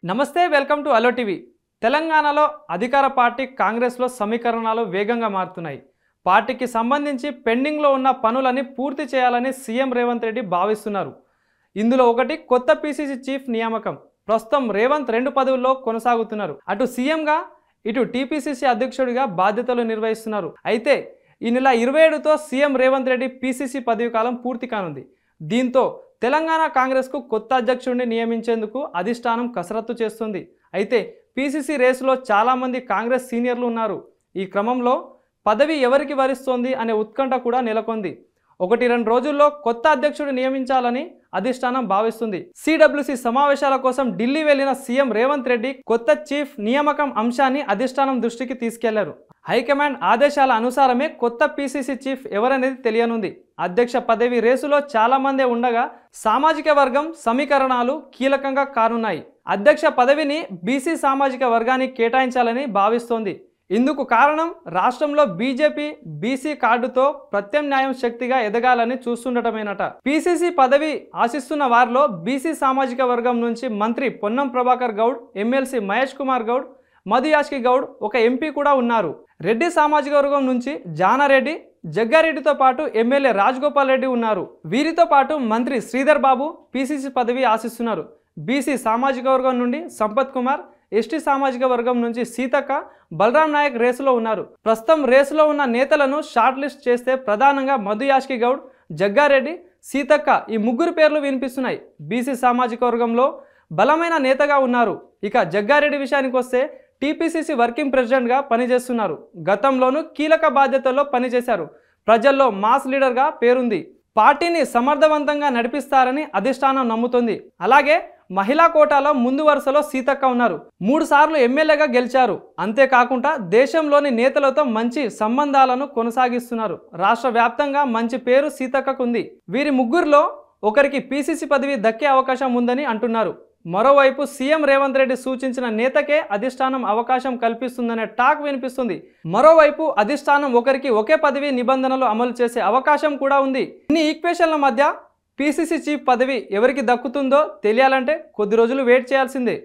నమస్తే, welcome to allow TV. తెలంగాణలో అధికార పార్టీ కాంగ్రెస్లో సమీకరణాలు వేగంగా మారుతున్నాయి. పార్టీకి సంబంధించి పెండింగ్లో ఉన్న పనులని పూర్తి చేయాలని సీఎం రేవంత్ రెడ్డి భావిస్తున్నారు. ఇందులో ఒకటి కొత్త పీసీసీ చీఫ్ నియామకం. ప్రస్తుతం రేవంత్ 2 పదవుల్లో కొనసాగుతున్నారు. అటు సీఎంగా, ఇటు టీపీసీసీ అధ్యక్షుడిగా బాధ్యతలు నిర్వహిస్తున్నారు. అయితే ఈ నెల 27తో సీఎం రేవంత్ రెడ్డి పీసీసీ పదవి కాలం పూర్తి కానుంది. దీంతో తెలంగాణ కాంగ్రెస్కు కొత్త అధ్యక్షుడిని నియమించేందుకు అధిష్టానం కసరత్తు చేస్తుంది. అయితే పీసీసీ రేసులో చాలామంది కాంగ్రెస్ సీనియర్లు ఉన్నారు. ఈ క్రమంలో పదవి ఎవరికి వరిస్తోంది అనే ఉత్కంఠ కూడా నెలకొంది. 1-2 రోజుల్లో కొత్త అధ్యక్షుడు నియమించాలని అధిష్టానం భావిస్తుంది. సిడబ్ల్యూసీ సమావేశాల కోసం ఢిల్లీ వెళ్లిన సీఎం రేవంత్ రెడ్డి కొత్త చీఫ్ నియామకం అంశాన్ని అధిష్టానం దృష్టికి తీసుకెళ్లారు. హైకమాండ్ ఆదేశాల అనుసారమే కొత్త పీసీసీ చీఫ్ ఎవరనేది తెలియనుంది. అధ్యక్ష పదవి రేసులో చాలా మందే ఉండగా సామాజిక వర్గం సమీకరణాలు కీలకంగా కానున్నాయి. అధ్యక్ష పదవిని బీసీ సామాజిక వర్గానికి కేటాయించాలని భావిస్తోంది. ఇందుకు కారణం రాష్ట్రంలో బీజేపీ బీసీ కార్డుతో ప్రత్యామ్నాయం శక్తిగా ఎదగాలని చూస్తుండటమేనట. పీసీసీ పదవి ఆశిస్తున్న వారిలో బీసీ సామాజిక వర్గం నుంచి మంత్రి పొన్నం ప్రభాకర్ గౌడ్, ఎమ్మెల్సీ మహేష్ కుమార్ గౌడ్, మధు యాష్కి గౌడ్, ఒక ఎంపీ కూడా ఉన్నారు. రెడ్డి సామాజిక వర్గం నుంచి జానారెడ్డి, జగ్గారెడ్డితో పాటు ఎమ్మెల్యే రాజగోపాల్ రెడ్డి ఉన్నారు. వీరితో పాటు మంత్రి శ్రీధర్ బాబు పీసీసీ పదవి ఆశిస్తున్నారు. బీసీ సామాజిక వర్గం నుండి సంపత్ కుమార్, ఎస్టీ సామాజిక వర్గం నుంచి సీతక్క, బలరాం నాయక్ రేసులో ఉన్నారు. ప్రస్తుతం రేసులో ఉన్న నేతలను షార్ట్ లిస్ట్ చేస్తే ప్రధానంగా మధు యాష్కి గౌడ్, జగ్గారెడ్డి, సీతక్క ఈ ముగ్గురు పేర్లు వినిపిస్తున్నాయి. బీసీ సామాజిక వర్గంలో బలమైన నేతగా ఉన్నారు. ఇక జగ్గారెడ్డి విషయానికి వస్తే టీపీసీసీ వర్కింగ్ ప్రెసిడెంట్గా పనిచేస్తున్నారు. గతంలోనూ కీలక బాధ్యతల్లో పనిచేశారు. ప్రజల్లో మాస్ లీడర్గా పేరుంది. పార్టీని సమర్థవంతంగా నడిపిస్తారని అధిష్టానం నమ్ముతుంది. అలాగే మహిళా కోటాలో ముందు వరుసలో సీతక్క ఉన్నారు. 3 సార్లు ఎమ్మెల్యేగా గెలిచారు. అంతేకాకుండా దేశంలోని నేతలతో మంచి సంబంధాలను కొనసాగిస్తున్నారు. రాష్ట్ర వ్యాప్తంగా మంచి పేరు సీతక్కకు ఉంది. వీరి ముగ్గురులో ఒకరికి పీసీసీ పదవి దక్కే అవకాశం ఉందని అంటున్నారు. మరోవైపు సీఎం రేవంత్ రెడ్డి సూచించిన నేతకే అధిష్టానం అవకాశం కల్పిస్తుందనే టాక్ వినిపిస్తుంది. మరోవైపు అధిష్టానం ఒకరికి ఒకే పదవి నిబంధనలు అమలు చేసే అవకాశం కూడా ఉంది. ఇన్ని ఈక్వేషన్ల మధ్య పీసీసీ చీఫ్ పదవి ఎవరికి దక్కుతుందో తెలియాలంటే కొద్ది రోజులు వెయిట్ చేయాల్సిందే.